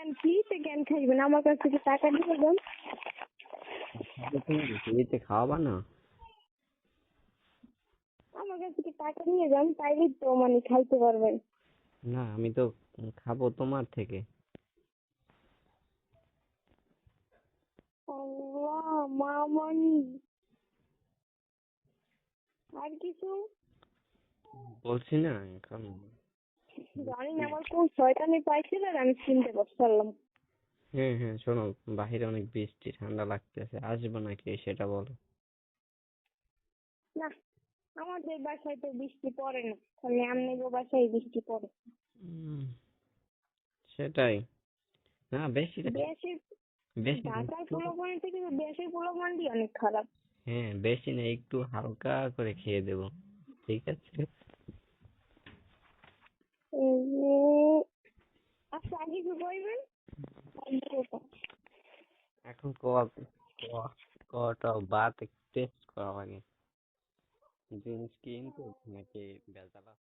জ্ঞান ফ্রিতে জ্ঞান খাইবেন, আমার কাছ থেকে টাকা দিয়ে দেন। তুমি ফ্রিতে খাওয়াবা না? আমার কাছ থেকে টাকা নিয়ে যান, তাইলেই তো মানে খাইতে পারবেন। না, আমি তো খাবো তোমার থেকে। আল্লাহ, মামনি। আর কিছু? বলছি না এখন। জানি না আমার কোন শয়তানি পাইছিল আর আমি চিনতে পারছিলাম। হ্যাঁ হ্যাঁ, শোনো, বাহিরে অনেক বৃষ্টি, ঠান্ডা লাগতেছে, আসবো নাকি সেটা বলো। না, আমাদের বাসায় তো বৃষ্টি পড়ে না, খালি আমনেগো বাসায় বৃষ্টি পড়ে। উম, সেটাই। না, বেশি না, দেশের বেশি না ঢাকার একটু। পোলাপান থেকে তো দেশের পোলাপানটি অনেক খারাপ। হ্যাঁ, বেশি না, একটু হালকা করে খেয়ে দেবো, ঠিক আছে? আচ্ছা, আগে কি কইবেন? এখন কটা বাত টেস্ট করা লাগে, জিনিস কিন্তু নাকি বেজাল আছে?